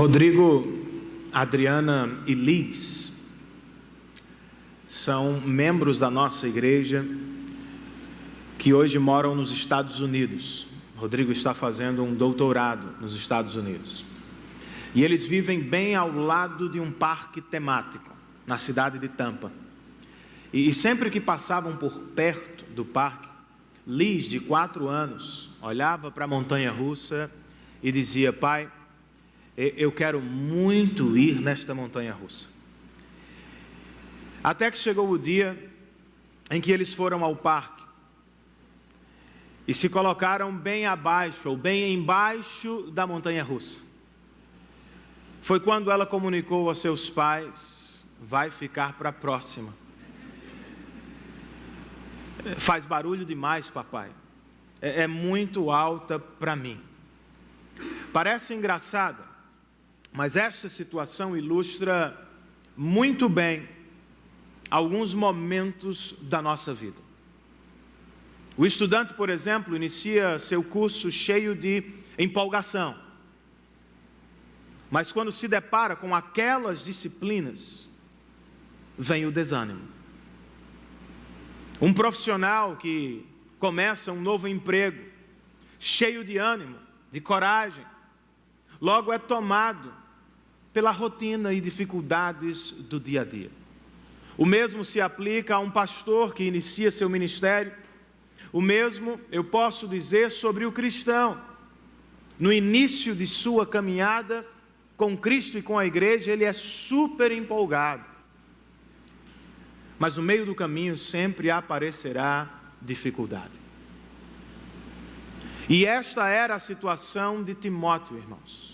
Rodrigo, Adriana e Liz são membros da nossa igreja que hoje moram nos Estados Unidos. Rodrigo está fazendo um doutorado nos Estados Unidos. E eles vivem bem ao lado de um parque temático, na cidade de Tampa. E sempre que passavam por perto do parque, Liz, de 4 anos, olhava para a montanha-russa e dizia: pai, eu quero muito ir nesta montanha-russa. Até que chegou o dia em que eles foram ao parque e se colocaram bem abaixo, ou bem embaixo da montanha-russa. Foi quando ela comunicou aos seus pais: vai ficar para a próxima. Faz barulho demais, papai. É muito alta para mim. Parece engraçada, mas esta situação ilustra muito bem alguns momentos da nossa vida. O estudante, por exemplo, inicia seu curso cheio de empolgação. Mas quando se depara com aquelas disciplinas, vem o desânimo. Um profissional que começa um novo emprego, cheio de ânimo, de coragem, logo é tomado pela rotina e dificuldades do dia a dia. O mesmo se aplica a um pastor que inicia seu ministério. O mesmo eu posso dizer sobre o cristão. No início de sua caminhada com Cristo e com a igreja, ele é super empolgado. Mas no meio do caminho sempre aparecerá dificuldade. E esta era a situação de Timóteo, irmãos.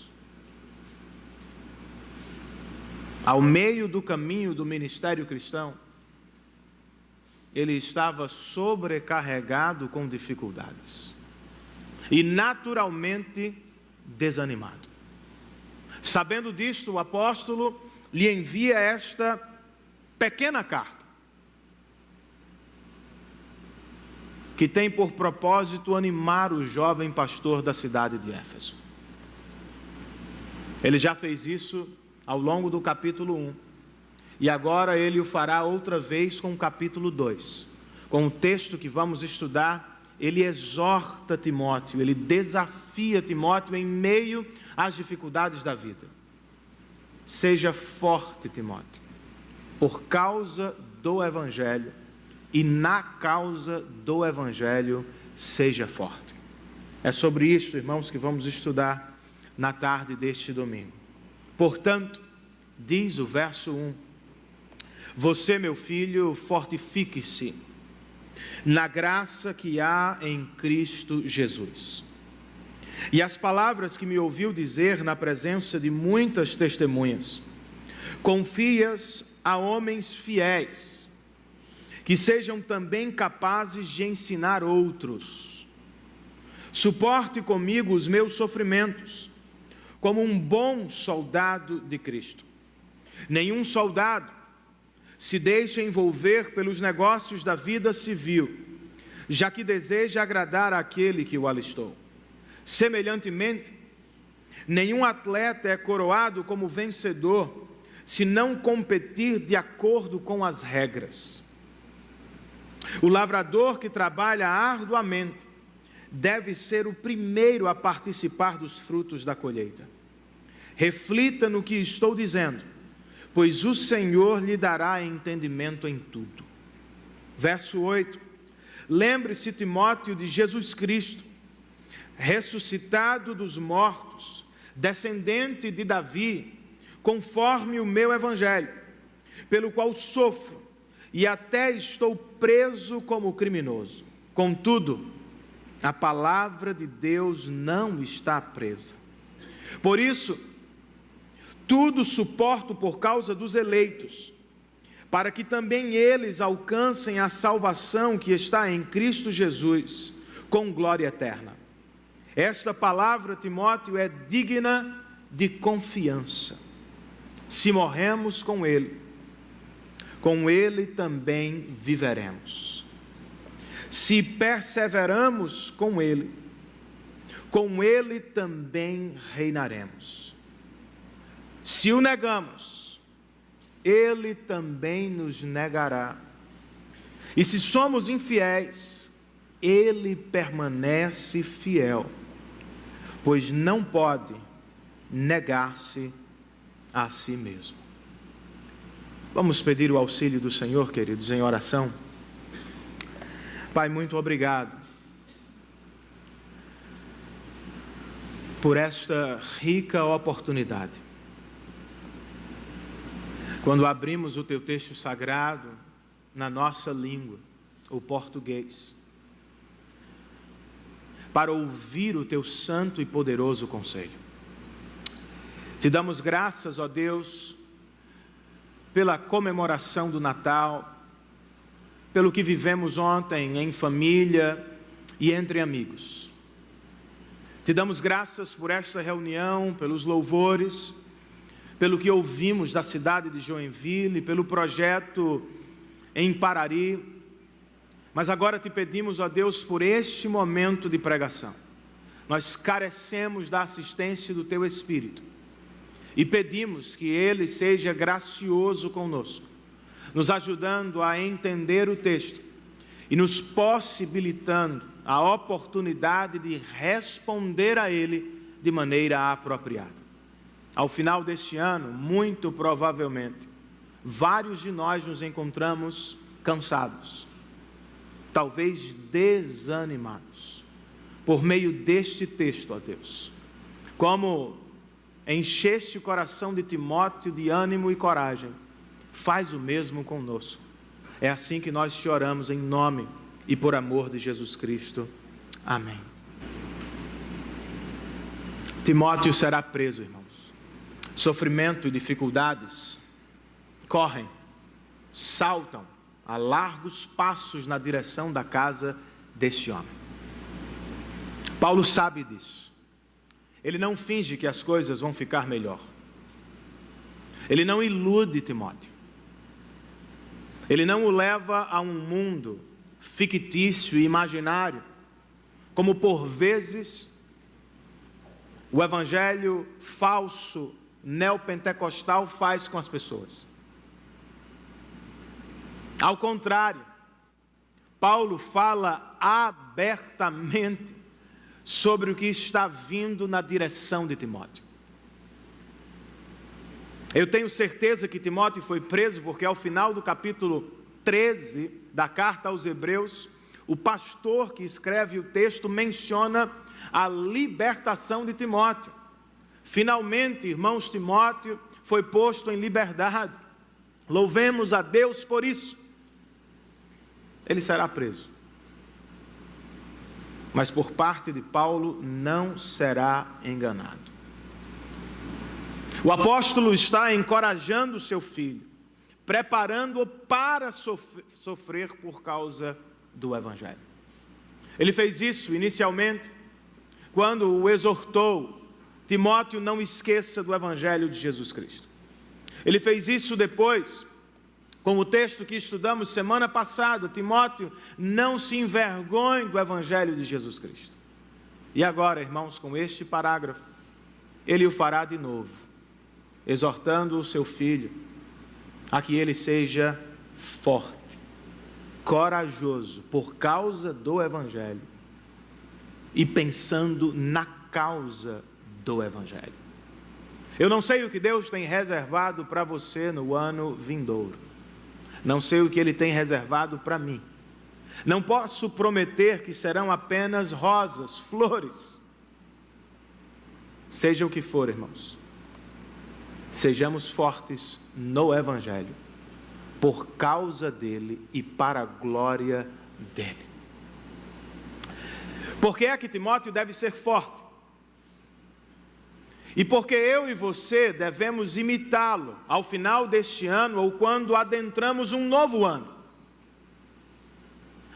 Ao meio do caminho do ministério cristão, ele estava sobrecarregado com dificuldades e naturalmente desanimado. Sabendo disto, o apóstolo lhe envia esta pequena carta, que tem por propósito animar o jovem pastor da cidade de Éfeso. Ele já fez isso ao longo do capítulo 1, e agora ele o fará outra vez com o capítulo 2. Com o texto que vamos estudar, ele exorta Timóteo, ele desafia Timóteo em meio às dificuldades da vida. Seja forte, Timóteo, por causa do Evangelho, e na causa do Evangelho seja forte. É sobre isso, irmãos, que vamos estudar na tarde deste domingo. Portanto, diz o verso 1, você, meu filho, fortifique-se na graça que há em Cristo Jesus. E as palavras que me ouviu dizer na presença de muitas testemunhas, confias a homens fiéis, que sejam também capazes de ensinar outros. Suporte comigo os meus sofrimentos, como um bom soldado de Cristo. Nenhum soldado se deixa envolver pelos negócios da vida civil, já que deseja agradar àquele que o alistou. Semelhantemente, nenhum atleta é coroado como vencedor, se não competir de acordo com as regras. O lavrador que trabalha arduamente deve ser o primeiro a participar dos frutos da colheita. Reflita no que estou dizendo, pois o Senhor lhe dará entendimento em tudo. Verso 8. Lembre-se, Timóteo, de Jesus Cristo, ressuscitado dos mortos, descendente de Davi, conforme o meu evangelho, pelo qual sofro, e até estou preso como criminoso. Contudo, a palavra de Deus não está presa. Por isso, tudo suporto por causa dos eleitos, para que também eles alcancem a salvação que está em Cristo Jesus, com glória eterna. Esta palavra, Timóteo, é digna de confiança. Se morremos com Ele também viveremos. Se perseveramos com Ele também reinaremos. Se o negamos, Ele também nos negará. E se somos infiéis, Ele permanece fiel, pois não pode negar-se a si mesmo. Vamos pedir o auxílio do Senhor, queridos, em oração. Pai, muito obrigado por esta rica oportunidade. Quando abrimos o Teu texto sagrado na nossa língua, o português, para ouvir o Teu santo e poderoso conselho. Te damos graças, ó Deus, pela comemoração do Natal, pelo que vivemos ontem em família e entre amigos. Te damos graças por esta reunião, pelos louvores, pelo que ouvimos da cidade de Joinville, pelo projeto em Parari. Mas agora te pedimos, ó Deus, por este momento de pregação. Nós carecemos da assistência do Teu Espírito e pedimos que Ele seja gracioso conosco, nos ajudando a entender o texto e nos possibilitando a oportunidade de responder a Ele de maneira apropriada. Ao final deste ano, muito provavelmente, vários de nós nos encontramos cansados, talvez desanimados, por meio deste texto, ó Deus. Como encheste o coração de Timóteo de ânimo e coragem, faz o mesmo conosco. É assim que nós te oramos em nome e por amor de Jesus Cristo. Amém. Timóteo será preso, irmãos. Sofrimento e dificuldades correm, saltam a largos passos na direção da casa deste homem. Paulo sabe disso. Ele não finge que as coisas vão ficar melhor. Ele não ilude Timóteo. Ele não o leva a um mundo fictício e imaginário, como por vezes o evangelho falso neopentecostal faz com as pessoas. Ao contrário, Paulo fala abertamente sobre o que está vindo na direção de Timóteo. Eu tenho certeza que Timóteo foi preso porque ao final do capítulo 13 da carta aos Hebreus, o pastor que escreve o texto menciona a libertação de Timóteo. Finalmente, irmãos, Timóteo foi posto em liberdade. Louvemos a Deus por isso. Ele será preso. Mas por parte de Paulo não será enganado. O apóstolo está encorajando seu filho, preparando-o para sofrer por causa do evangelho. Ele fez isso inicialmente quando o exortou: Timóteo, não esqueça do evangelho de Jesus Cristo. Ele fez isso depois, com o texto que estudamos semana passada: Timóteo, não se envergonhe do evangelho de Jesus Cristo. E agora, irmãos, com este parágrafo, ele o fará de novo, exortando o seu filho a que ele seja forte, corajoso por causa do evangelho e pensando na causa do evangelho. Eu não sei o que Deus tem reservado para você no ano vindouro. Não sei o que Ele tem reservado para mim. Não posso prometer que serão apenas rosas, flores. Seja o que for, irmãos, sejamos fortes no evangelho, por causa dele e para a glória dele. Por que é que Timóteo deve ser forte? E porque eu e você devemos imitá-lo ao final deste ano ou quando adentramos um novo ano.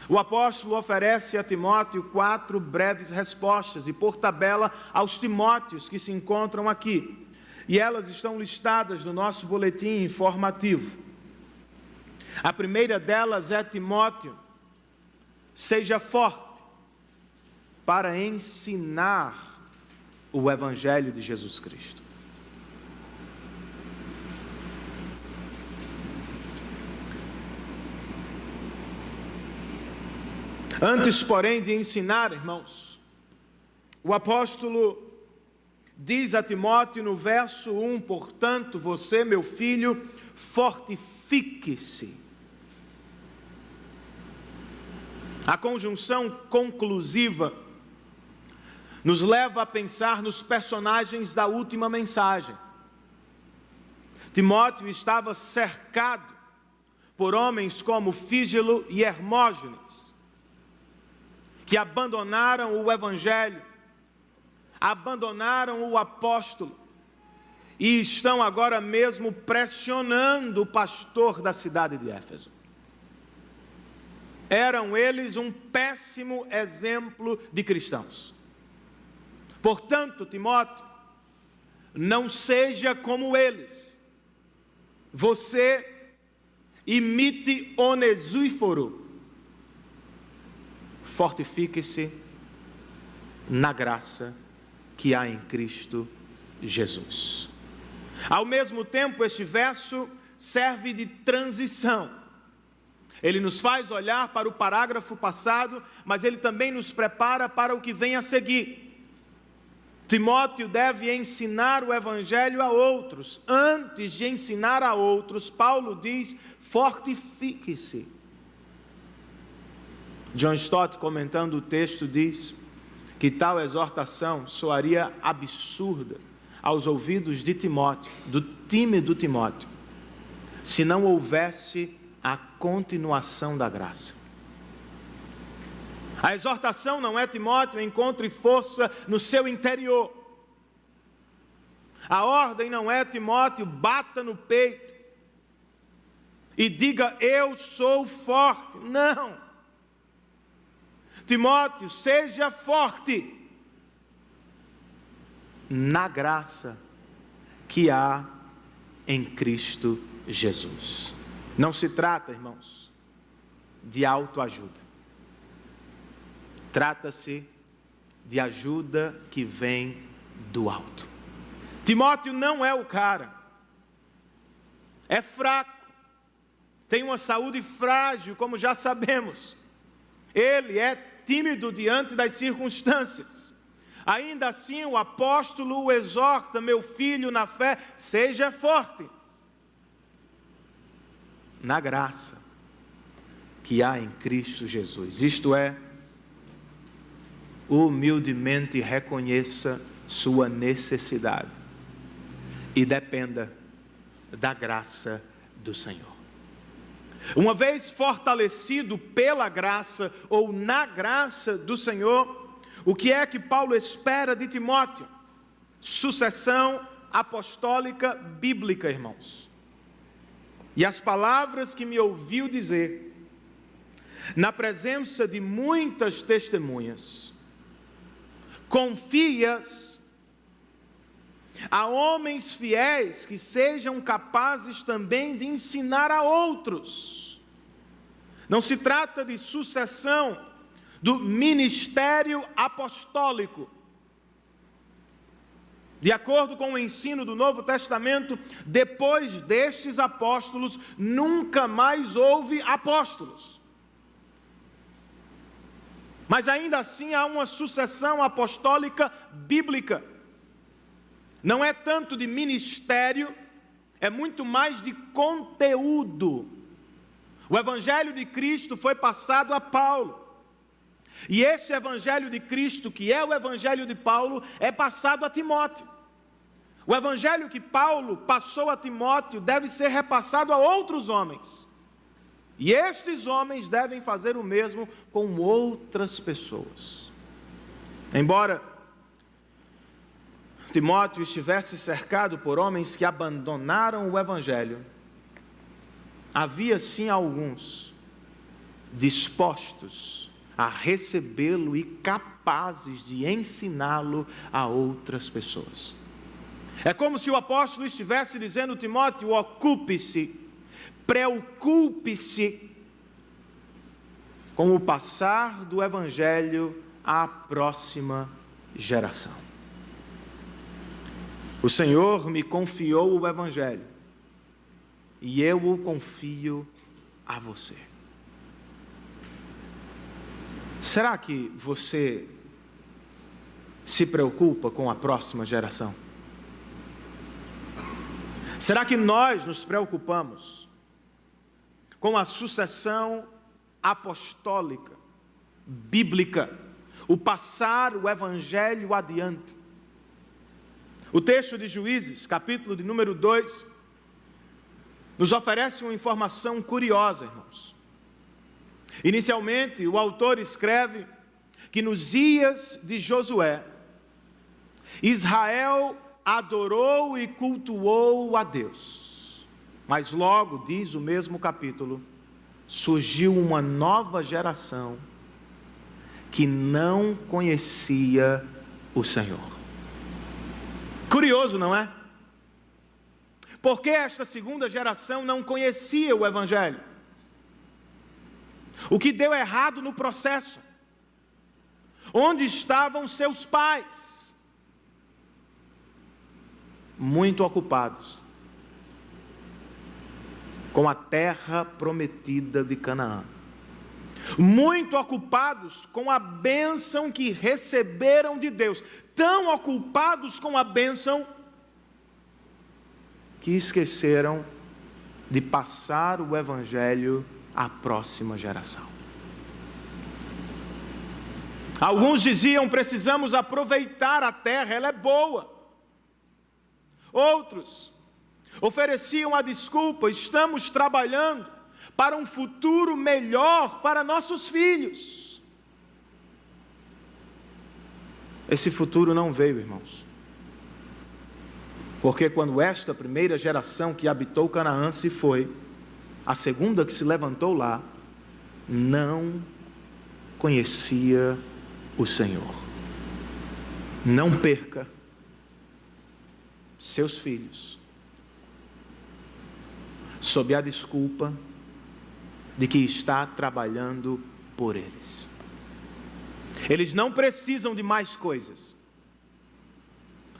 O apóstolo oferece a Timóteo 4 breves respostas e por tabela aos Timóteos que se encontram aqui. E elas estão listadas no nosso boletim informativo. A primeira delas é: Timóteo, seja forte para ensinar o evangelho de Jesus Cristo. Antes, porém, de ensinar, irmãos, o apóstolo diz a Timóteo no verso 1, portanto, você, meu filho, fortifique-se. A conjunção conclusiva nos leva a pensar nos personagens da última mensagem. Timóteo estava cercado por homens como Fígelo e Hermógenes, que abandonaram o Evangelho, abandonaram o apóstolo e estão agora mesmo pressionando o pastor da cidade de Éfeso. Eram eles um péssimo exemplo de cristãos. Portanto, Timóteo, não seja como eles. Você imite Onesíforo. Fortifique-se na graça que há em Cristo Jesus. Ao mesmo tempo, este verso serve de transição. Ele nos faz olhar para o parágrafo passado, mas ele também nos prepara para o que vem a seguir. Timóteo deve ensinar o Evangelho a outros. Antes de ensinar a outros, Paulo diz, fortifique-se. John Stott, comentando o texto, diz que tal exortação soaria absurda aos ouvidos de Timóteo, do tímido Timóteo, se não houvesse a continuação da graça. A exortação não é, Timóteo, encontre força no seu interior. A ordem não é, Timóteo, bata no peito e diga, eu sou forte. Não. Timóteo, seja forte na graça que há em Cristo Jesus. Não se trata, irmãos, de autoajuda. Trata-se de ajuda que vem do alto. Timóteo não é o cara. É fraco. Tem uma saúde frágil, como já sabemos. Ele é tímido diante das circunstâncias. Ainda assim, o apóstolo o exorta, meu filho na fé, seja forte. Na graça que há em Cristo Jesus. Isto é, humildemente reconheça sua necessidade e dependa da graça do Senhor. Uma vez fortalecido pela graça ou na graça do Senhor, o que é que Paulo espera de Timóteo? Sucessão apostólica bíblica, irmãos. E as palavras que me ouviu dizer, na presença de muitas testemunhas, confias a homens fiéis que sejam capazes também de ensinar a outros. Não se trata de sucessão do ministério apostólico. De acordo com o ensino do Novo Testamento, depois destes apóstolos, nunca mais houve apóstolos. Mas ainda assim há uma sucessão apostólica bíblica. Não é tanto de ministério, é muito mais de conteúdo. O Evangelho de Cristo foi passado a Paulo. E esse Evangelho de Cristo, que é o Evangelho de Paulo, é passado a Timóteo. O Evangelho que Paulo passou a Timóteo deve ser repassado a outros homens. E estes homens devem fazer o mesmo com outras pessoas. Embora Timóteo estivesse cercado por homens que abandonaram o Evangelho, havia sim alguns dispostos a recebê-lo e capazes de ensiná-lo a outras pessoas. É como se o apóstolo estivesse dizendo, Timóteo, ocupe-se, preocupe-se com o passar do Evangelho à próxima geração. O Senhor me confiou o Evangelho e eu o confio a você. Será que você se preocupa com a próxima geração? Será que nós nos preocupamos com a sucessão apostólica, bíblica, o passar o evangelho adiante? O texto de Juízes, capítulo de número 2, nos oferece uma informação curiosa, irmãos. Inicialmente, o autor escreve que nos dias de Josué, Israel adorou e cultuou a Deus. Mas logo, diz o mesmo capítulo, surgiu uma nova geração que não conhecia o Senhor. Curioso, não é? Porque esta segunda geração não conhecia o Evangelho. O que deu errado no processo? Onde estavam seus pais? Muito ocupados com a terra prometida de Canaã. Muito ocupados com a bênção que receberam de Deus. Tão ocupados com a bênção que esqueceram de passar o Evangelho à próxima geração. Alguns diziam: precisamos aproveitar a terra, ela é boa. Outros ofereciam a desculpa: estamos trabalhando para um futuro melhor para nossos filhos. Esse futuro não veio, irmãos. Porque quando esta primeira geração que habitou Canaã se foi, a segunda que se levantou lá, não conhecia o Senhor. Não perca seus filhos sob a desculpa de que está trabalhando por eles. Eles não precisam de mais coisas,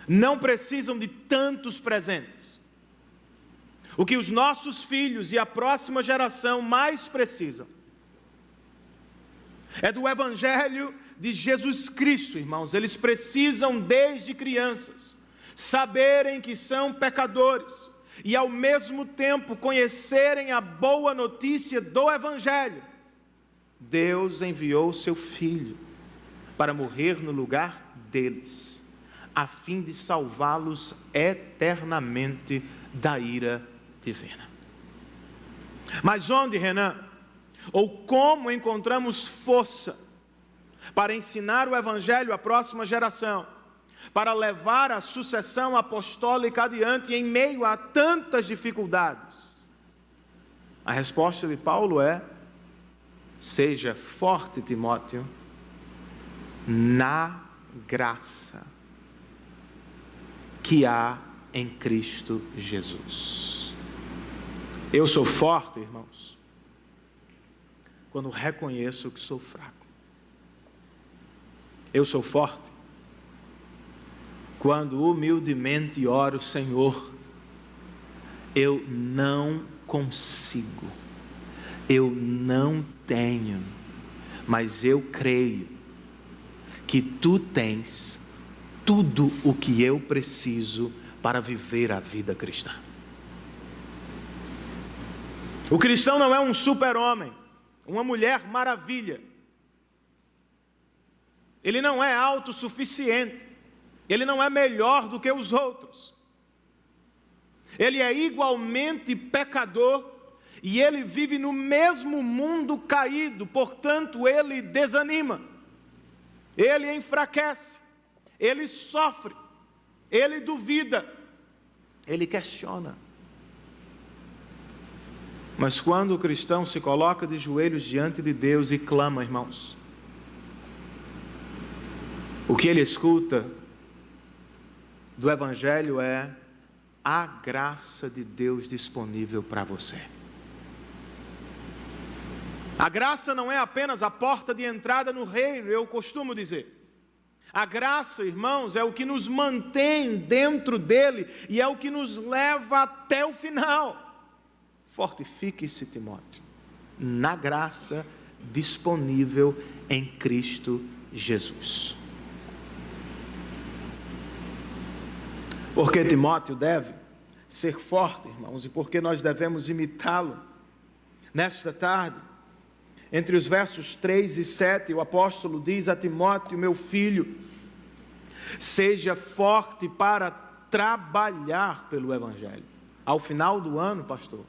não precisam de tantos presentes. O que os nossos filhos e a próxima geração mais precisam é do Evangelho de Jesus Cristo, irmãos. Eles precisam desde crianças saberem que são pecadores e ao mesmo tempo conhecerem a boa notícia do Evangelho. Deus enviou seu Filho para morrer no lugar deles, a fim de salvá-los eternamente da ira divina. Mas onde, Renan? Ou como encontramos força para ensinar o Evangelho à próxima geração, para levar a sucessão apostólica adiante em meio a tantas dificuldades? A resposta de Paulo é: seja forte, Timóteo, na graça que há em Cristo Jesus. Eu sou forte, irmãos, quando reconheço que sou fraco. Eu sou forte quando humildemente oro: Senhor, eu não consigo, eu não tenho, mas eu creio que Tu tens tudo o que eu preciso para viver a vida cristã. O cristão não é um super-homem, uma mulher maravilha. Ele não é autossuficiente. Ele não é melhor do que os outros. Ele é igualmente pecador e ele vive no mesmo mundo caído. Portanto, ele desanima, ele enfraquece, ele sofre, ele duvida, ele questiona. Mas quando o cristão se coloca de joelhos diante de Deus e clama, irmãos, o que ele escuta do Evangelho é a graça de Deus disponível para você. A graça não é apenas a porta de entrada no reino, eu costumo dizer. A graça, irmãos, é o que nos mantém dentro dele e é o que nos leva até o final. Fortifique-se, Timóteo, na graça disponível em Cristo Jesus. Porque Timóteo deve ser forte, irmãos, e porque nós devemos imitá-lo. Nesta tarde, entre os versos 3 e 7, o apóstolo diz a Timóteo: meu filho, seja forte para trabalhar pelo Evangelho. Ao final do ano, pastor?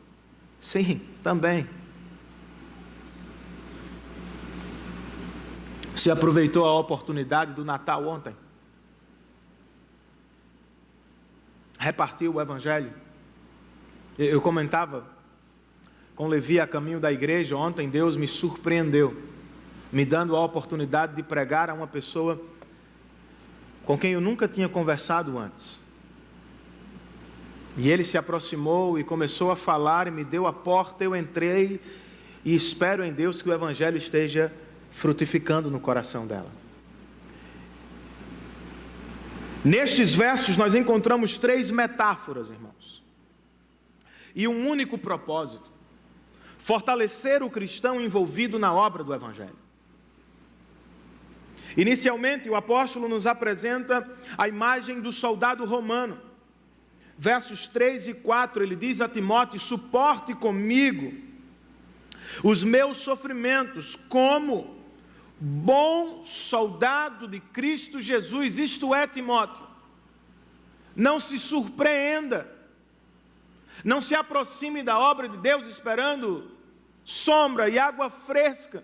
Sim, também. Você aproveitou a oportunidade do Natal ontem? Repartiu o Evangelho? Eu comentava com Levi a caminho da igreja, ontem Deus me surpreendeu, me dando a oportunidade de pregar a uma pessoa com quem eu nunca tinha conversado antes. E ele se aproximou e começou a falar e me deu a porta, eu entrei e espero em Deus que o Evangelho esteja frutificando no coração dela. Nestes versos nós encontramos 3 metáforas, irmãos, e um único propósito: fortalecer o cristão envolvido na obra do Evangelho. Inicialmente, o apóstolo nos apresenta a imagem do soldado romano. Versos 3 e 4, ele diz a Timóteo: suporte comigo os meus sofrimentos como bom soldado de Cristo Jesus. Isto é, Timóteo, não se surpreenda, não se aproxime da obra de Deus esperando sombra e água fresca.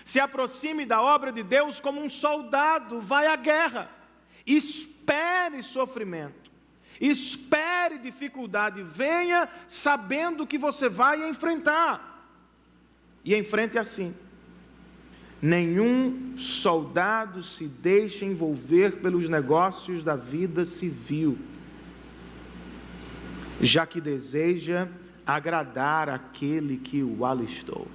Se aproxime da obra de Deus como um soldado vai à guerra. Espere sofrimento, espere dificuldade, venha sabendo que você vai enfrentar, e enfrente assim. Nenhum soldado se deixa envolver pelos negócios da vida civil, já que deseja agradar aquele que o alistou.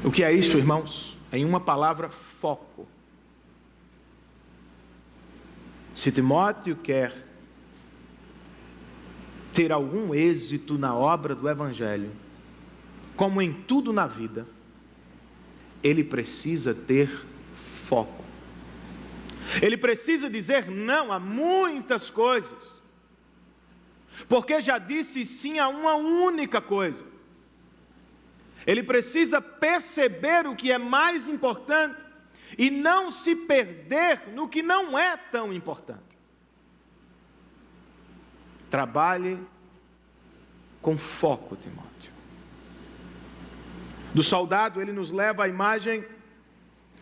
O que é isso, irmãos? Em uma palavra: foco. Se Timóteo quer ter algum êxito na obra do Evangelho, como em tudo na vida, ele precisa ter foco. Ele precisa dizer não a muitas coisas, porque já disse sim a uma única coisa. Ele precisa perceber o que é mais importante e não se perder no que não é tão importante. Trabalhe com foco, Timóteo. Do soldado, ele nos leva à imagem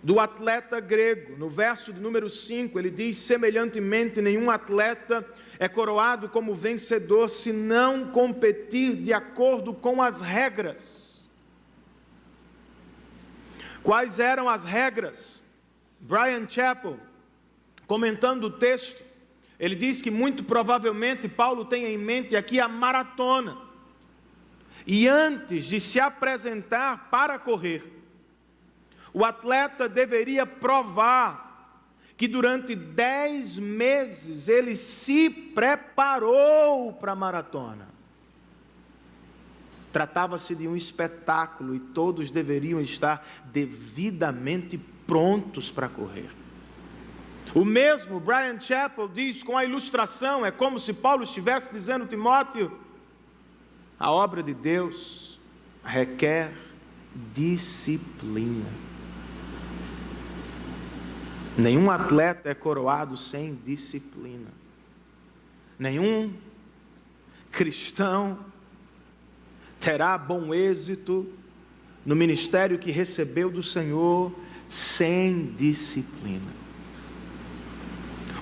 do atleta grego. No verso de número 5, ele diz: semelhantemente, nenhum atleta é coroado como vencedor se não competir de acordo com as regras. Quais eram as regras? Bryan Chapell, comentando o texto, ele diz que muito provavelmente Paulo tem em mente aqui a maratona. E antes de se apresentar para correr, o atleta deveria provar que durante 10 meses ele se preparou para a maratona. Tratava-se de um espetáculo e todos deveriam estar devidamente prontos para correr. O mesmo Bryan Chapell diz com a ilustração: é como se Paulo estivesse dizendo: Timóteo, a obra de Deus requer disciplina. Nenhum atleta é coroado sem disciplina. Nenhum cristão terá bom êxito no ministério que recebeu do Senhor sem disciplina.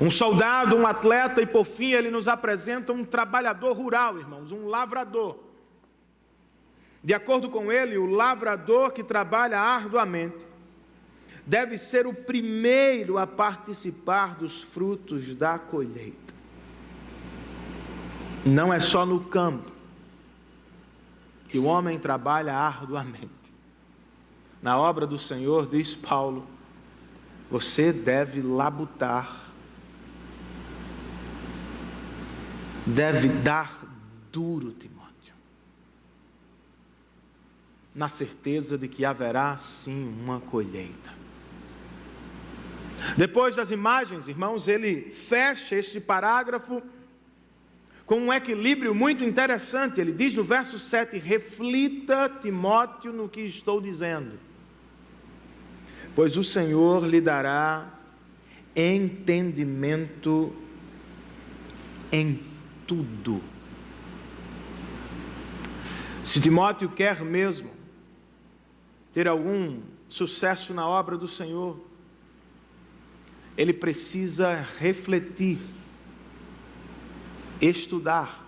Um soldado, um atleta, e por fim ele nos apresenta um trabalhador rural, irmãos, um lavrador. De acordo com ele, o lavrador que trabalha arduamente deve ser o primeiro a participar dos frutos da colheita. Não é só no campo que o homem trabalha arduamente. Na obra do Senhor, diz Paulo, você deve labutar, deve dar duro, Timóteo. na certeza de que haverá sim uma colheita. Depois das imagens, irmãos, ele fecha este parágrafo com um equilíbrio muito interessante. Ele diz no verso 7, reflita, Timóteo, no que estou dizendo, pois o Senhor lhe dará entendimento em tudo. Se Timóteo quer mesmo ter algum sucesso na obra do Senhor, ele precisa refletir, estudar,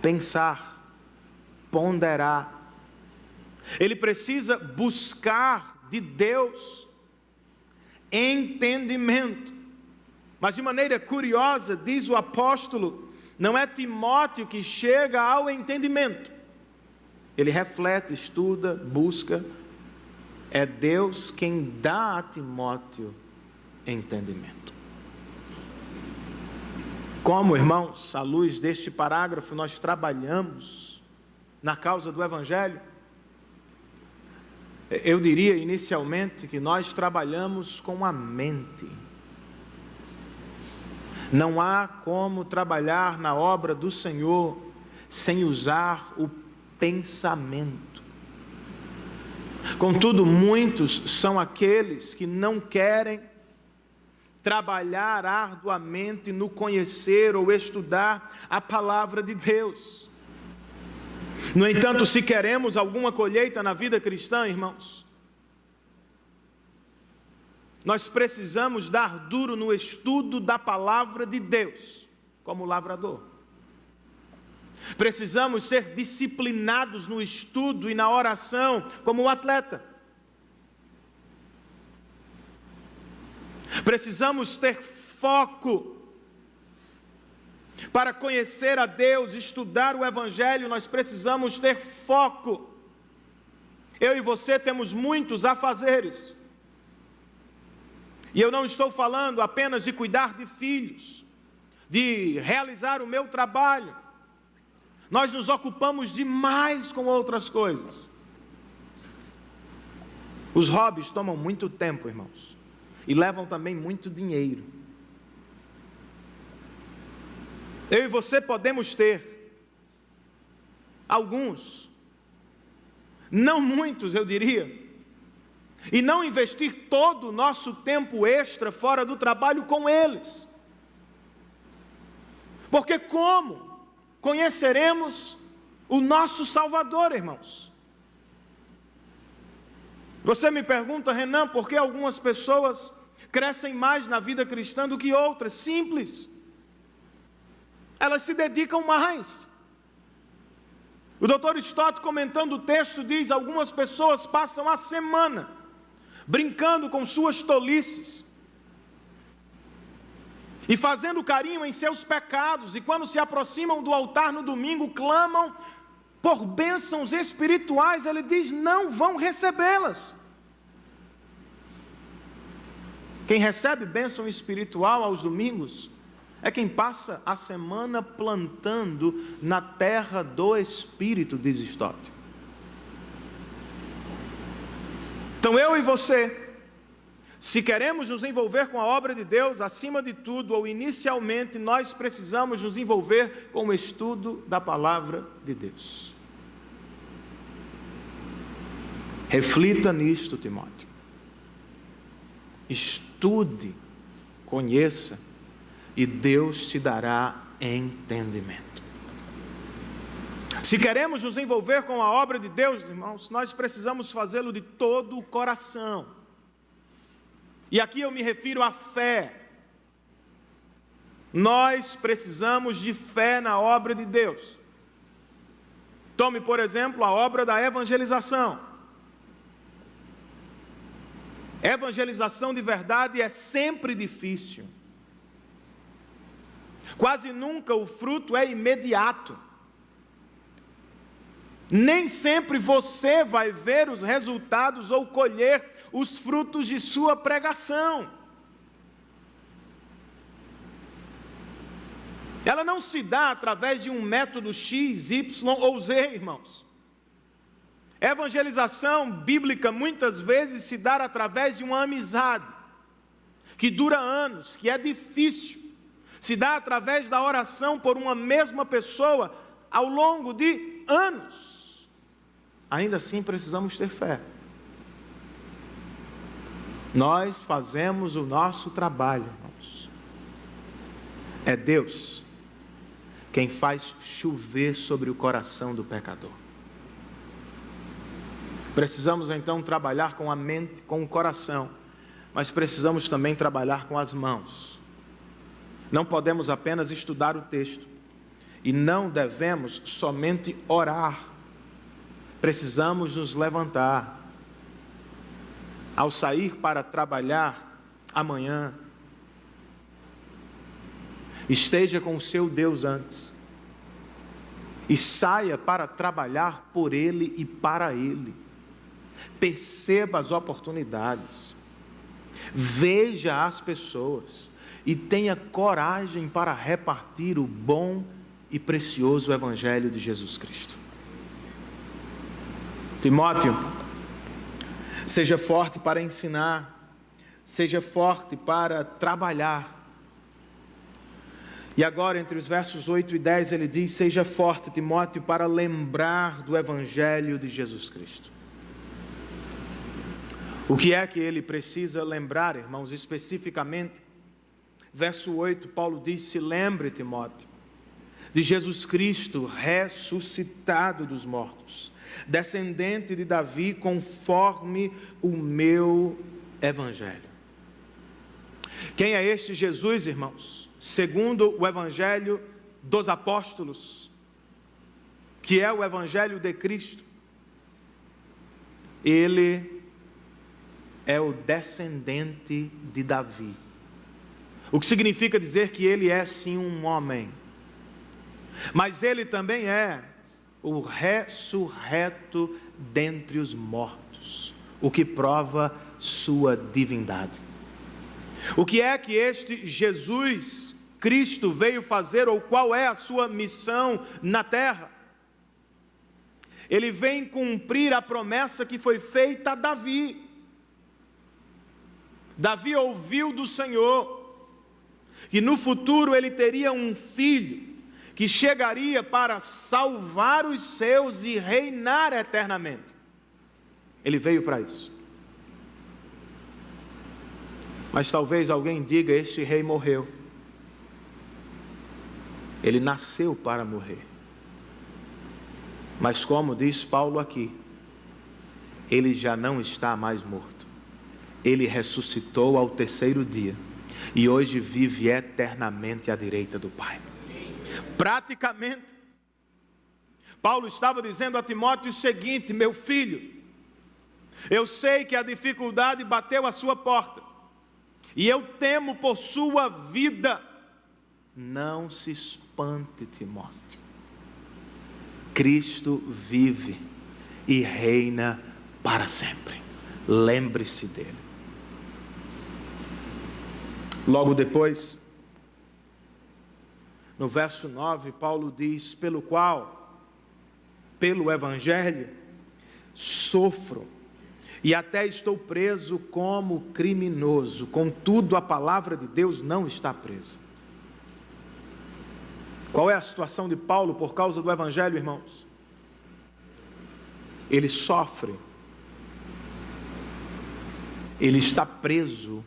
pensar, ponderar. Ele precisa buscar de Deus entendimento. Mas de maneira curiosa, diz o apóstolo, não é Timóteo que chega ao entendimento. Ele reflete, estuda, busca. É Deus quem dá a Timóteo entendimento. Como, irmãos, à luz deste parágrafo, nós trabalhamos na causa do Evangelho? Eu diria inicialmente que nós trabalhamos com a mente. Não há como trabalhar na obra do Senhor sem usar o pensamento. Contudo, muitos são aqueles que não querem trabalhar arduamente no conhecer ou estudar a palavra de Deus. No entanto, se queremos alguma colheita na vida cristã, irmãos, nós precisamos dar duro no estudo da palavra de Deus, como lavrador. Precisamos ser disciplinados no estudo e na oração, como o atleta. Precisamos ter foco para conhecer a Deus, estudar o Evangelho. Nós precisamos ter foco. Eu e você temos muitos afazeres. E eu não estou falando apenas de cuidar de filhos, de realizar o meu trabalho. Nós nos ocupamos demais com outras coisas. Os hobbies tomam muito tempo, irmãos, e levam também muito dinheiro. Eu e você podemos ter alguns, não muitos, eu diria, e não investir todo o nosso tempo extra fora do trabalho com eles. Porque como conheceremos o nosso Salvador, irmãos? Você me pergunta, Renan, por que algumas pessoas crescem mais na vida cristã do que outras? Simples. Elas se dedicam mais. O Dr. Stott, comentando o texto, diz: algumas pessoas passam a semana brincando com suas tolices e fazendo carinho em seus pecados, e quando se aproximam do altar no domingo, clamam por bênçãos espirituais. Ele diz: não vão recebê-las. Quem recebe bênção espiritual aos domingos é quem passa a semana plantando na terra do Espírito, diz Stott. Então eu e você, se queremos nos envolver com a obra de Deus, acima de tudo, ou inicialmente, nós precisamos nos envolver com o estudo da palavra de Deus. Reflita nisto, Timóteo. Estude, conheça, e Deus te dará entendimento. Se queremos nos envolver com a obra de Deus, irmãos, nós precisamos fazê-lo de todo o coração. E aqui eu me refiro à fé. Nós precisamos de fé na obra de Deus. Tome, por exemplo, a obra da evangelização. Evangelização de verdade é sempre difícil. Quase nunca o fruto é imediato. Nem sempre você vai ver os resultados ou colher os frutos de sua pregação. Ela não se dá através de um método X, Y ou Z, irmãos. Evangelização bíblica muitas vezes se dá através de uma amizade, que dura anos, que é difícil. Se dá através da oração por uma mesma pessoa ao longo de anos. Ainda assim precisamos ter fé. Nós fazemos o nosso trabalho, irmãos. É Deus quem faz chover sobre o coração do pecador. Precisamos então trabalhar com a mente, com o coração, mas precisamos também trabalhar com as mãos. Não podemos apenas estudar o texto e não devemos somente orar. Precisamos nos levantar. Ao sair para trabalhar amanhã, esteja com o seu Deus antes e saia para trabalhar por Ele e para Ele. Perceba as oportunidades, veja as pessoas e tenha coragem para repartir o bom e precioso Evangelho de Jesus Cristo. Timóteo, seja forte para ensinar, seja forte para trabalhar. E agora, entre os versos 8 e 10, ele diz: seja forte, Timóteo, para lembrar do Evangelho de Jesus Cristo. O que é que ele precisa lembrar, irmãos, especificamente? Verso 8, Paulo diz: se lembre, Timóteo, de Jesus Cristo ressuscitado dos mortos, descendente de Davi, conforme o meu Evangelho. Quem é este Jesus, irmãos? Segundo o Evangelho dos apóstolos, que é o Evangelho de Cristo, ele é o descendente de Davi. O que significa dizer que ele é sim um homem, mas ele também é o ressurreto dentre os mortos, o que prova sua divindade. O que é que este Jesus Cristo veio fazer, ou qual é a sua missão na terra? Ele vem cumprir a promessa que foi feita a Davi. Davi ouviu do Senhor que no futuro ele teria um filho que chegaria para salvar os seus e reinar eternamente. Ele veio para isso. Mas talvez alguém diga: este rei morreu. Ele nasceu para morrer. Mas como diz Paulo aqui, ele já não está mais morto. Ele ressuscitou ao terceiro dia e hoje vive eternamente à direita do Pai. Praticamente, Paulo estava dizendo a Timóteo o seguinte: meu filho, eu sei que a dificuldade bateu à sua porta e eu temo por sua vida. Não se espante, Timóteo. Cristo vive e reina para sempre. Lembre-se dele. Logo depois, no verso 9, Paulo diz: pelo qual, pelo Evangelho, sofro, e até estou preso como criminoso. Contudo, a palavra de Deus não está presa. Qual é a situação de Paulo por causa do Evangelho, irmãos? Ele sofre. Ele está preso.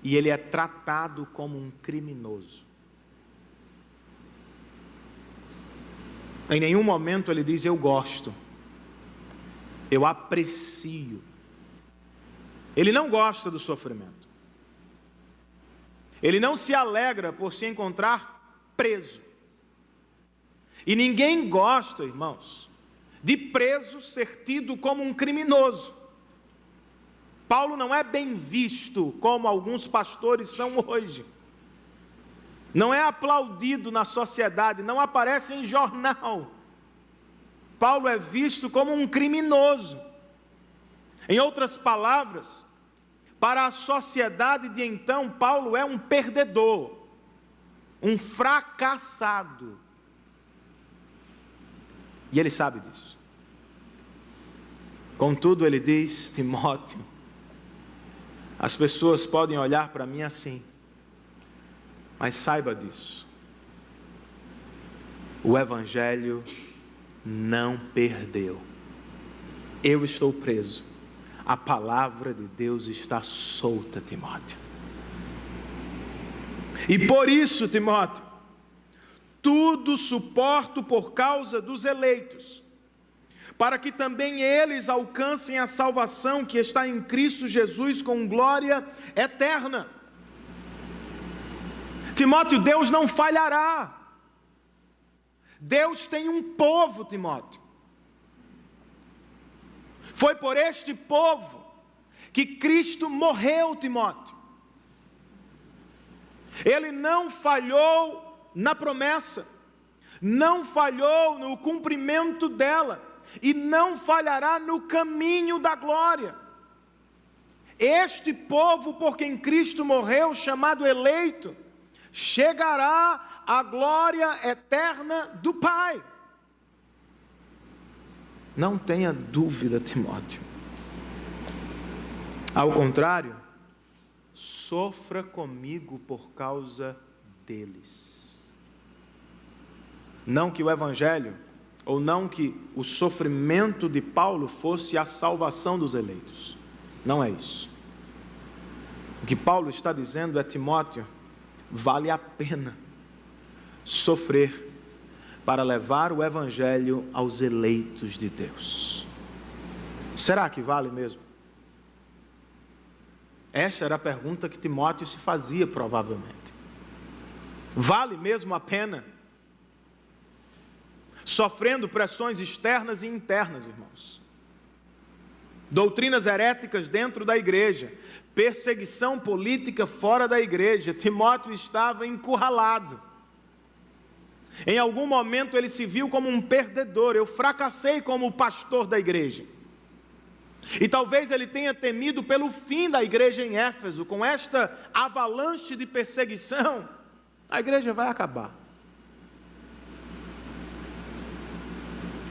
E ele é tratado como um criminoso. Em nenhum momento ele diz: eu gosto, eu aprecio. Ele não gosta do sofrimento. Ele não se alegra por se encontrar preso. E ninguém gosta, irmãos, de preso ser tido como um criminoso. Paulo não é bem visto como alguns pastores são hoje. Não é aplaudido na sociedade, não aparece em jornal. Paulo é visto como um criminoso. Em outras palavras, para a sociedade de então, Paulo é um perdedor, um fracassado. E ele sabe disso. Contudo, ele diz: Timóteo, as pessoas podem olhar para mim assim, mas saiba disso, o Evangelho não perdeu. Eu estou preso, a palavra de Deus está solta, Timóteo. E por isso, Timóteo, tudo suporto por causa dos eleitos, para que também eles alcancem a salvação que está em Cristo Jesus com glória eterna. Timóteo, Deus não falhará. Deus tem um povo, Timóteo. Foi por este povo que Cristo morreu, Timóteo. Ele não falhou na promessa, não falhou no cumprimento dela, e não falhará no caminho da glória. Este povo por quem Cristo morreu, chamado eleito, chegará à glória eterna do Pai. Não tenha dúvida, Timóteo. Ao contrário, sofra comigo por causa deles. Não que o Evangelho, ou não que o sofrimento de Paulo fosse a salvação dos eleitos. Não é isso. O que Paulo está dizendo é: Timóteo, vale a pena sofrer para levar o Evangelho aos eleitos de Deus. Será que vale mesmo? Esta era a pergunta que Timóteo se fazia, provavelmente. Vale mesmo a pena? Sofrendo pressões externas e internas, irmãos. Doutrinas heréticas dentro da igreja, perseguição política fora da igreja. Timóteo estava encurralado. Em algum momento ele se viu como um perdedor. Eu fracassei como pastor da igreja. E talvez ele tenha temido pelo fim da igreja em Éfeso. Com esta avalanche de perseguição, a igreja vai acabar.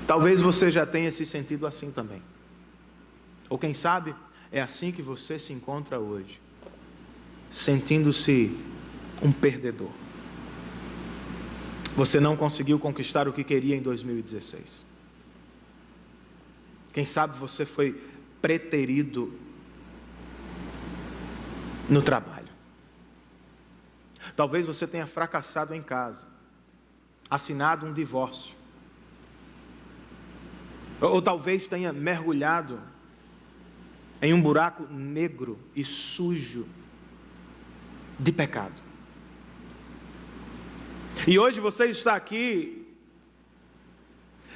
Talvez você já tenha se sentido assim também. Ou quem sabe, é assim que você se encontra hoje, sentindo-se um perdedor. Você não conseguiu conquistar o que queria em 2016. Quem sabe você foi preterido no trabalho. Talvez você tenha fracassado em casa, assinado um divórcio. Ou talvez tenha mergulhado em um buraco negro e sujo de pecado. E hoje você está aqui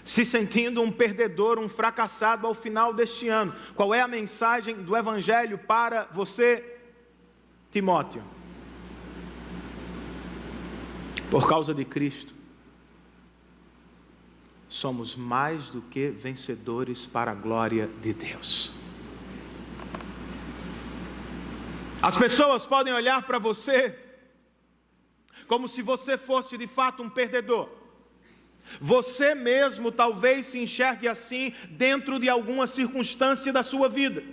se sentindo um perdedor, um fracassado ao final deste ano. Qual é a mensagem do Evangelho para você, Timóteo? Por causa de Cristo, somos mais do que vencedores para a glória de Deus. As pessoas podem olhar para você como se você fosse de fato um perdedor. Você mesmo talvez se enxergue assim dentro de alguma circunstância da sua vida.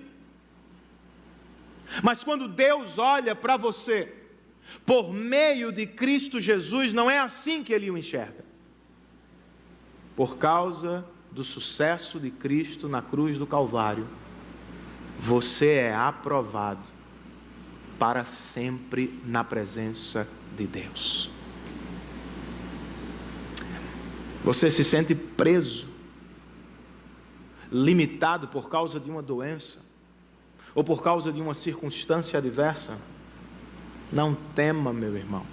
Mas quando Deus olha para você, por meio de Cristo Jesus, não é assim que Ele o enxerga. Por causa do sucesso de Cristo na cruz do Calvário, você é aprovado para sempre na presença de Deus. Você se sente preso, limitado por causa de uma doença, ou por causa de uma circunstância adversa? Não tema, meu irmão.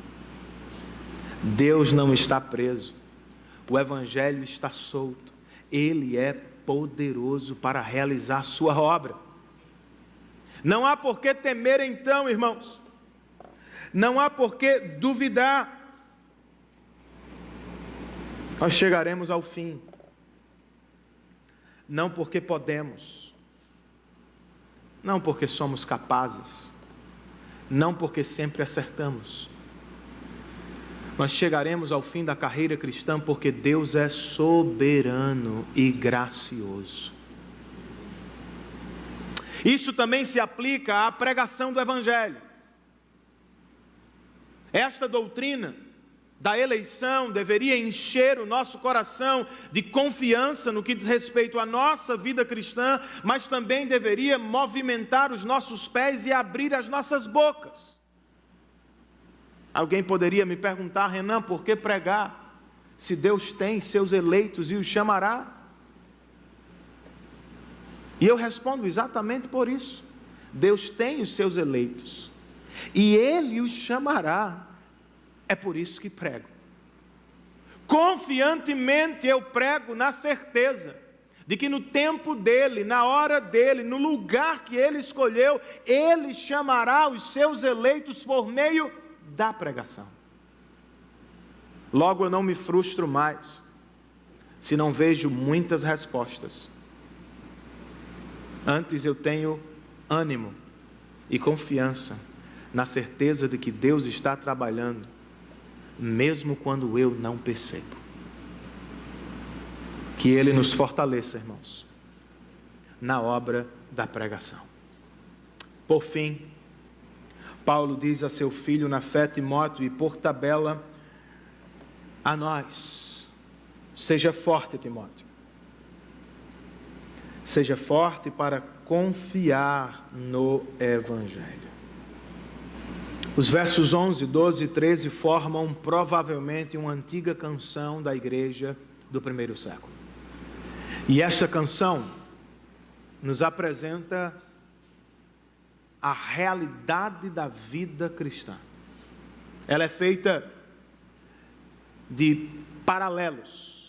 Deus não está preso. O Evangelho está solto. Ele é poderoso para realizar sua obra. Não há por que temer então, irmãos. Não há por que duvidar. Nós chegaremos ao fim. Não porque podemos. Não porque somos capazes. Não porque sempre acertamos. Nós chegaremos ao fim da carreira cristã porque Deus é soberano e gracioso. Isso também se aplica à pregação do Evangelho. Esta doutrina da eleição deveria encher o nosso coração de confiança no que diz respeito à nossa vida cristã, mas também deveria movimentar os nossos pés e abrir as nossas bocas. Alguém poderia me perguntar: Renan, por que pregar, se Deus tem seus eleitos e os chamará? E eu respondo exatamente por isso. Deus tem os seus eleitos e Ele os chamará. É por isso que prego. Confiantemente eu prego na certeza de que no tempo dEle, na hora dEle, no lugar que Ele escolheu, Ele chamará os seus eleitos por meio da pregação. Logo eu não me frustro mais se não vejo muitas respostas. Antes eu tenho ânimo e confiança na certeza de que Deus está trabalhando, mesmo quando eu não percebo. Que Ele nos fortaleça, irmãos, na obra da pregação. Por fim, Paulo diz a seu filho na fé, Timóteo, e por tabela a nós: seja forte, Timóteo. Seja forte para confiar no Evangelho. Os versos 11, 12 e 13 formam provavelmente uma antiga canção da igreja do primeiro século. E esta canção nos apresenta a realidade da vida cristã. Ela é feita de paralelos.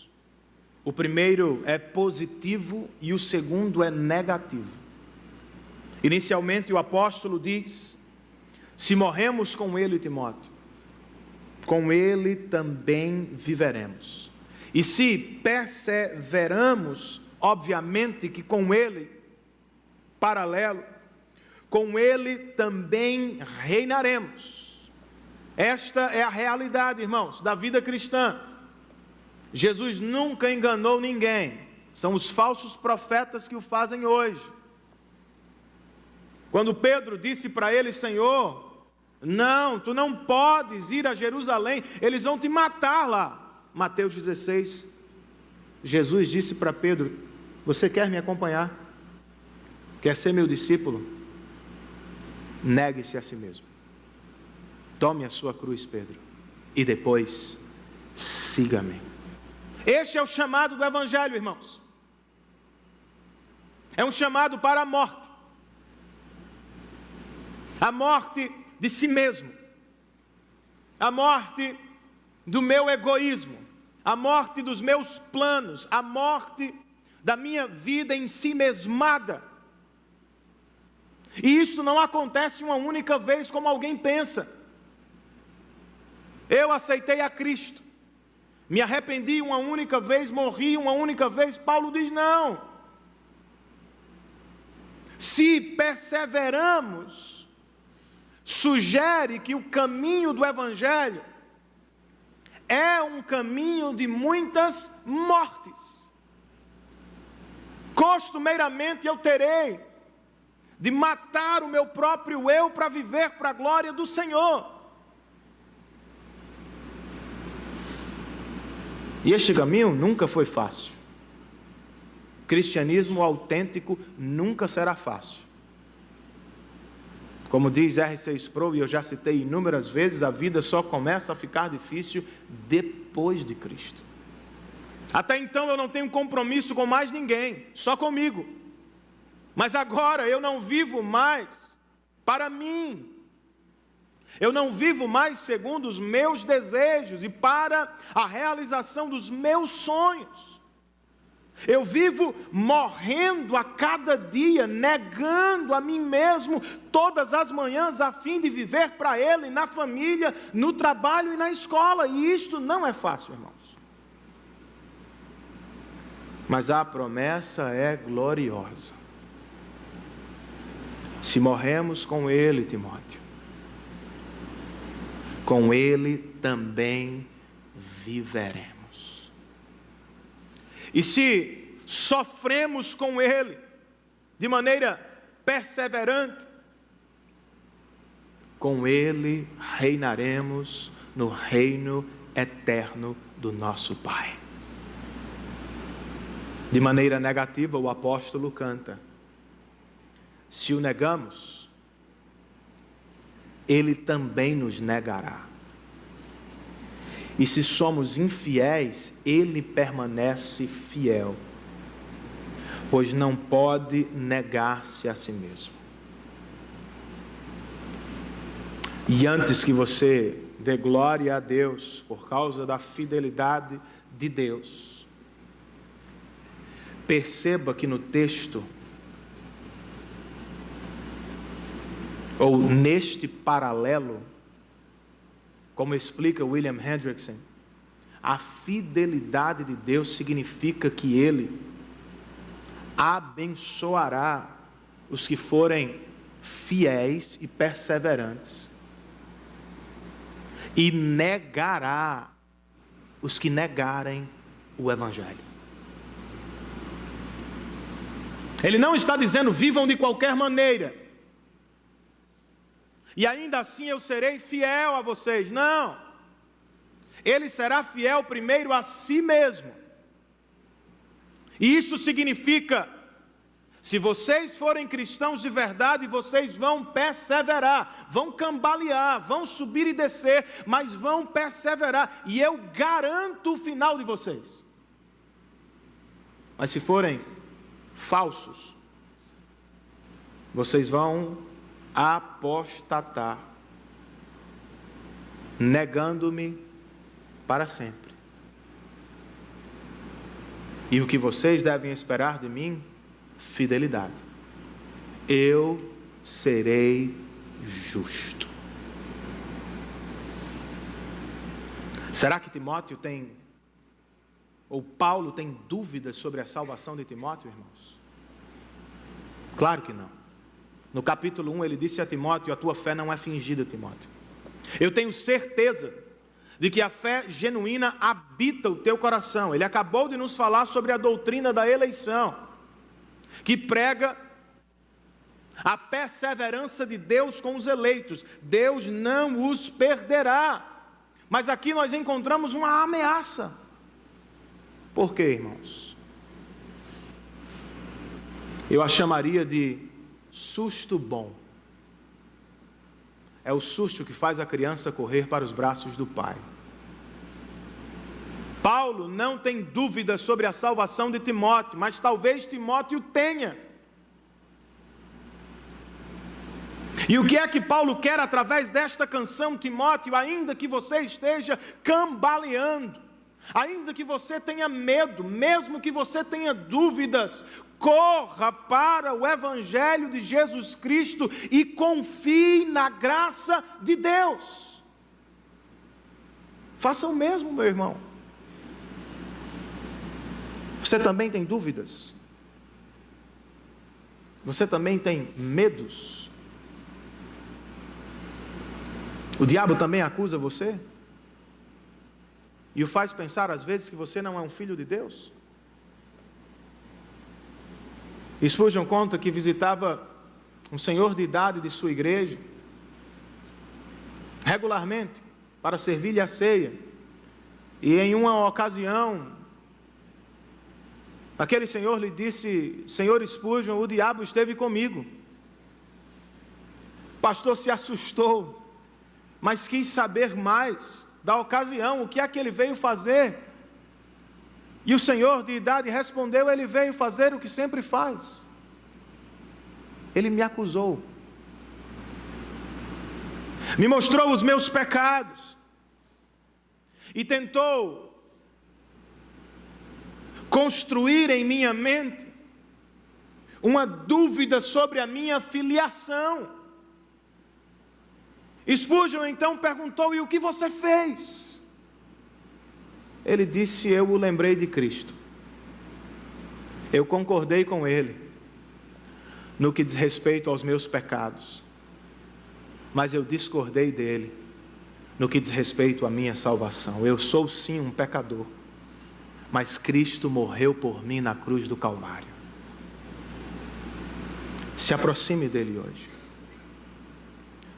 O primeiro é positivo e o segundo é negativo. Inicialmente o apóstolo diz: se morremos com Ele, Timóteo, com Ele também viveremos. E se perseveramos, obviamente que com Ele, paralelo, com Ele também reinaremos. Esta é a realidade, irmãos, da vida cristã. Jesus nunca enganou ninguém. São os falsos profetas que o fazem hoje. Quando Pedro disse para ele: Senhor, não, tu não podes ir a Jerusalém, eles vão te matar lá. Mateus 16, Jesus disse para Pedro: você quer me acompanhar? Quer ser meu discípulo? Negue-se a si mesmo. Tome a sua cruz, Pedro, e depois siga-me. Este é o chamado do Evangelho, irmãos. É um chamado para a morte. A morte de si mesmo. A morte do meu egoísmo. A morte dos meus planos. A morte da minha vida em si mesmada. E isso não acontece uma única vez como alguém pensa. Eu aceitei a Cristo. Me arrependi uma única vez, morri uma única vez. Paulo diz: não. Se perseveramos, sugere que o caminho do Evangelho é um caminho de muitas mortes. Costumeiramente eu terei de matar o meu próprio eu para viver para a glória do Senhor. E este caminho nunca foi fácil. O cristianismo autêntico nunca será fácil. Como diz R.C. Sproul, e eu já citei inúmeras vezes, a vida só começa a ficar difícil depois de Cristo. Até então eu não tenho compromisso com mais ninguém, só comigo. Mas agora eu não vivo mais para mim. Eu não vivo mais segundo os meus desejos e para a realização dos meus sonhos. Eu vivo morrendo a cada dia, negando a mim mesmo todas as manhãs a fim de viver para Ele, na família, no trabalho e na escola. E isto não é fácil, irmãos. Mas a promessa é gloriosa. Se morremos com Ele, Timóteo, com Ele também viveremos. E se sofremos com Ele de maneira perseverante, com Ele reinaremos no reino eterno do nosso Pai. De maneira negativa, o apóstolo canta: se o negamos, Ele também nos negará. E se somos infiéis, Ele permanece fiel, pois não pode negar-se a si mesmo. E antes que você dê glória a Deus por causa da fidelidade de Deus, perceba que no texto, ou neste paralelo, como explica William Hendrickson, a fidelidade de Deus significa que Ele abençoará os que forem fiéis e perseverantes, e negará os que negarem o Evangelho. Ele não está dizendo vivam de qualquer maneira, e ainda assim eu serei fiel a vocês. Não, Ele será fiel primeiro a si mesmo. E isso significa, se vocês forem cristãos de verdade, vocês vão perseverar, vão cambalear, vão subir e descer, mas vão perseverar, e eu garanto o final de vocês. Mas se forem falsos, vocês vão apostatar, negando-me para sempre. E o que vocês devem esperar de mim? Fidelidade. Eu serei justo. Será que Timóteo tem, ou Paulo tem dúvidas sobre a salvação de Timóteo, irmãos? Claro que não. No capítulo 1 ele disse a Timóteo: a tua fé não é fingida, Timóteo. Eu tenho certeza de que a fé genuína habita o teu coração. Ele acabou de nos falar sobre a doutrina da eleição, que prega a perseverança de Deus com os eleitos. Deus não os perderá. Mas aqui nós encontramos uma ameaça. Por quê, irmãos? Eu a chamaria de susto bom. É o susto que faz a criança correr para os braços do pai. Paulo não tem dúvida sobre a salvação de Timóteo, mas talvez Timóteo tenha. E o que é que Paulo quer através desta canção? Timóteo, ainda que você esteja cambaleando, ainda que você tenha medo, mesmo que você tenha dúvidas, corra para o Evangelho de Jesus Cristo e confie na graça de Deus. Faça o mesmo, meu irmão. Você também tem dúvidas? Você também tem medos? O diabo também acusa você? E o faz pensar às vezes que você não é um filho de Deus? Spurgeon conta que visitava um senhor de idade de sua igreja regularmente para servir-lhe a ceia. E em uma ocasião, aquele senhor lhe disse: Senhor Spurgeon, o diabo esteve comigo. O pastor se assustou, mas quis saber mais da ocasião, o que é que ele veio fazer. E o senhor de idade respondeu: ele veio fazer o que sempre faz. Ele me acusou, me mostrou os meus pecados e tentou construir em minha mente uma dúvida sobre a minha filiação. Spurgeon então perguntou: e o que você fez? Ele disse: eu o lembrei de Cristo. Eu concordei com ele no que diz respeito aos meus pecados, mas eu discordei dele no que diz respeito à minha salvação. Eu sou sim um pecador, mas Cristo morreu por mim na cruz do Calvário. Se aproxime dele hoje.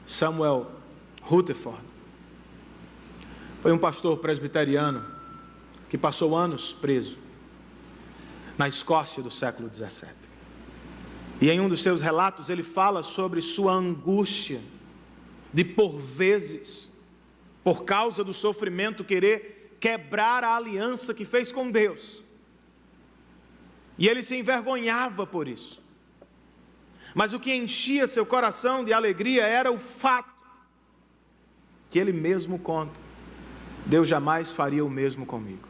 Samuel Rutherford foi um pastor presbiteriano que passou anos preso na Escócia do século 17. E em um dos seus relatos ele fala sobre sua angústia de, por vezes, por causa do sofrimento, querer quebrar a aliança que fez com Deus. E ele se envergonhava por isso. Mas o que enchia seu coração de alegria era o fato que ele mesmo conta: Deus jamais faria o mesmo comigo.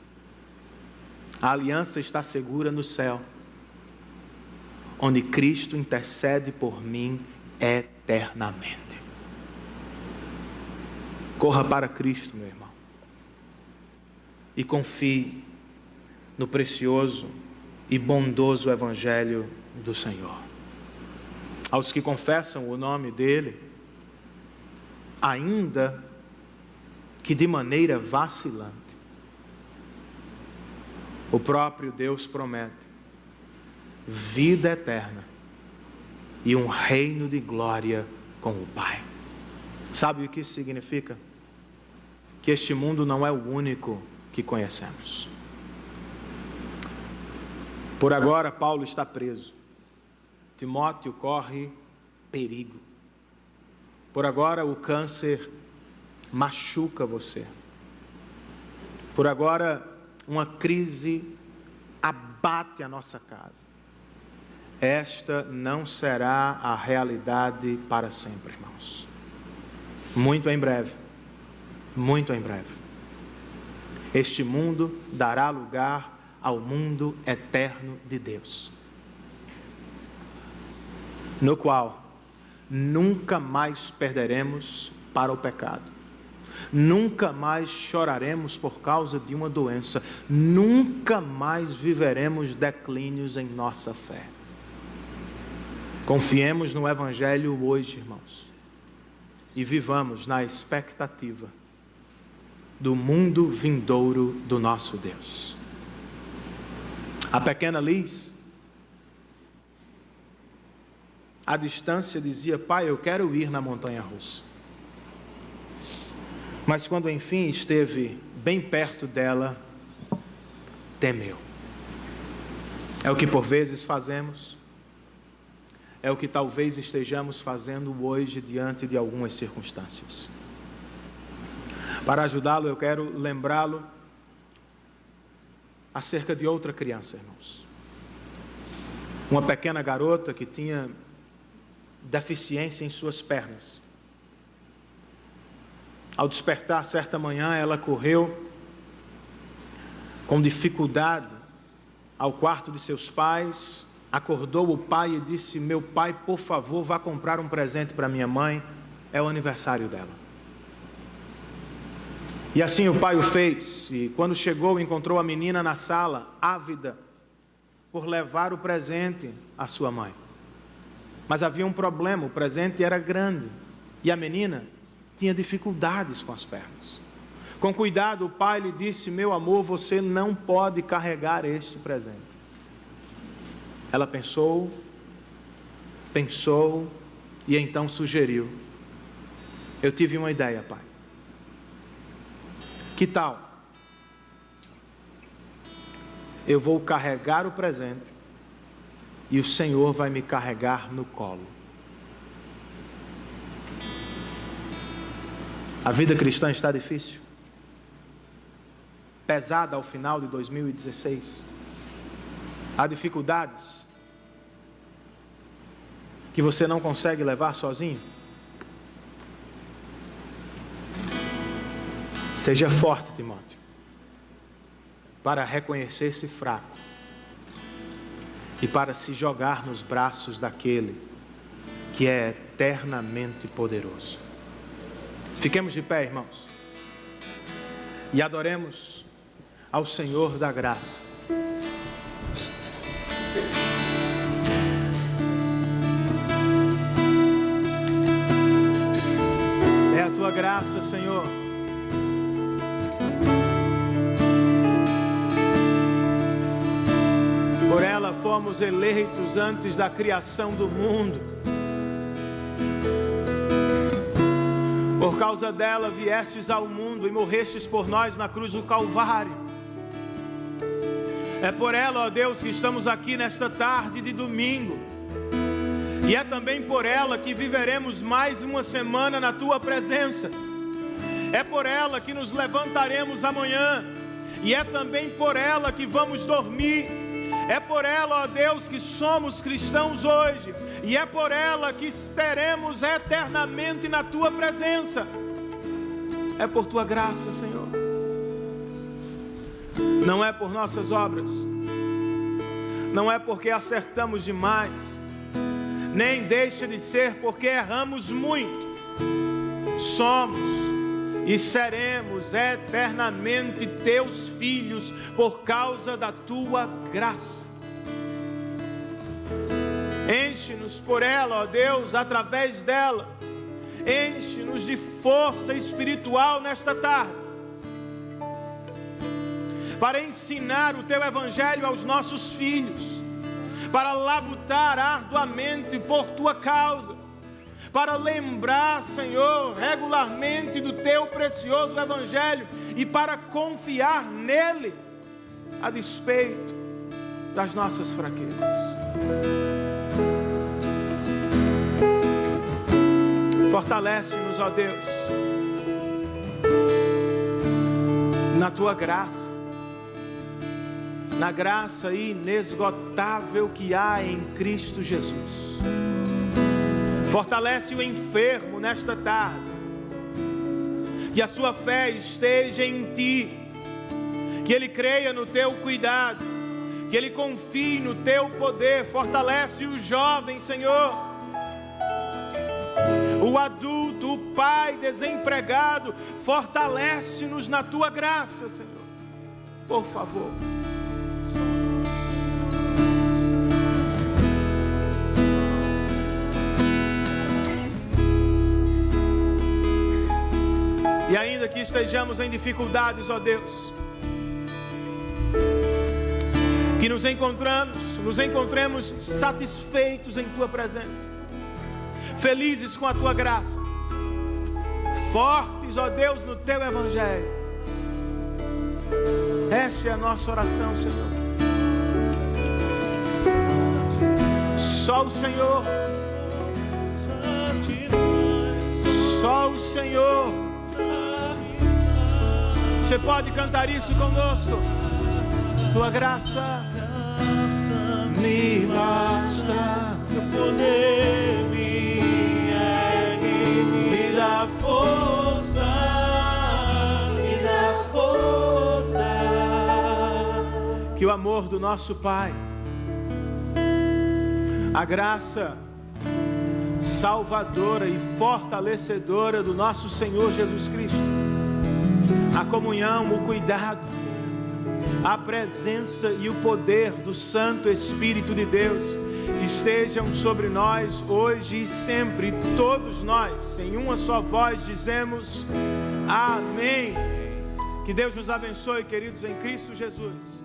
A aliança está segura no céu, onde Cristo intercede por mim eternamente. Corra para Cristo, meu irmão, e confie no precioso e bondoso Evangelho do Senhor. Aos que confessam o nome dEle, ainda que de maneira vacilante, o próprio Deus promete vida eterna e um reino de glória com o Pai. Sabe o que isso significa? Que este mundo não é o único que conhecemos. Por agora, Paulo está preso. Timóteo corre perigo. Por agora, o câncer machuca você. Por agora, uma crise abate a nossa casa. Esta não será a realidade para sempre, irmãos. Muito em breve, este mundo dará lugar ao mundo eterno de Deus, no qual nunca mais perderemos para o pecado, nunca mais choraremos por causa de uma doença, nunca mais viveremos declínios em nossa fé. Confiemos no Evangelho hoje, irmãos, e vivamos na expectativa do mundo vindouro do nosso Deus. A pequena Liz, à distância, dizia: pai, eu quero ir na montanha-russa. Mas quando enfim esteve bem perto dela, temeu. É o que por vezes fazemos. É o que talvez estejamos fazendo hoje diante de algumas circunstâncias. Para ajudá-lo, eu quero lembrá-lo acerca de outra criança, irmãos. Uma pequena garota que tinha deficiência em suas pernas. Ao despertar certa manhã, ela correu com dificuldade ao quarto de seus pais, acordou o pai e disse: meu pai, por favor, vá comprar um presente para minha mãe, é o aniversário dela. E assim o pai o fez, e quando chegou, encontrou a menina na sala, ávida por levar o presente à sua mãe. Mas havia um problema: o presente era grande, e a menina tinha dificuldades com as pernas. Com cuidado, o pai lhe disse: meu amor, você não pode carregar este presente. Ela pensou, e então sugeriu: eu tive uma ideia, pai. Que tal? Eu vou carregar o presente e o Senhor vai me carregar no colo. A vida cristã está difícil, pesada ao final de 2016. Há dificuldades que você não consegue levar sozinho. Seja forte, Timóteo, para reconhecer-se fraco e para se jogar nos braços daquele que é eternamente poderoso. Fiquemos de pé, irmãos, e adoremos ao Senhor da graça. É a tua graça, Senhor. Por ela fomos fomos eleitos antes da criação do mundo. Por causa dela viestes ao mundo e morrestes por nós na cruz do Calvário. É por ela, ó Deus, que estamos aqui nesta tarde de domingo. E é também por ela que viveremos mais uma semana na Tua presença. É por ela que nos levantaremos amanhã. E é também por ela que vamos dormir. É por ela, ó Deus, que somos cristãos hoje. E é por ela que estaremos eternamente na Tua presença. É por Tua graça, Senhor. Não é por nossas obras. Não é porque acertamos demais. Nem deixa de ser porque erramos muito. Somos e seremos eternamente Teus filhos por causa da Tua graça. Enche-nos por ela, ó Deus, através dela. Enche-nos de força espiritual nesta tarde, para ensinar o Teu Evangelho aos nossos filhos, para labutar arduamente por Tua causa, para lembrar, Senhor, regularmente do Teu precioso Evangelho e para confiar nele, a despeito das nossas fraquezas. Fortalece-nos, ó Deus, na Tua graça, na graça inesgotável que há em Cristo Jesus. Fortalece o enfermo nesta tarde, que a sua fé esteja em Ti, que ele creia no Teu cuidado, que ele confie no Teu poder. Fortalece o jovem, Senhor, o adulto, o pai desempregado. Fortalece-nos na Tua graça, Senhor, por favor. E ainda que estejamos em dificuldades, ó Deus, que nos encontremos satisfeitos em Tua presença, felizes com a Tua graça, fortes, ó Deus, no Teu Evangelho. Esta é a nossa oração, Senhor. Só o Senhor, só o Senhor. Você pode cantar isso conosco? Tua graça me basta, Teu poder me ergue, me dá força, me dá força. Que o amor do nosso Pai, a graça salvadora e fortalecedora do nosso Senhor Jesus Cristo, a comunhão, o cuidado, a presença e o poder do Santo Espírito de Deus estejam sobre nós hoje e sempre. Todos nós, em uma só voz, dizemos amém. Que Deus nos abençoe, queridos, em Cristo Jesus.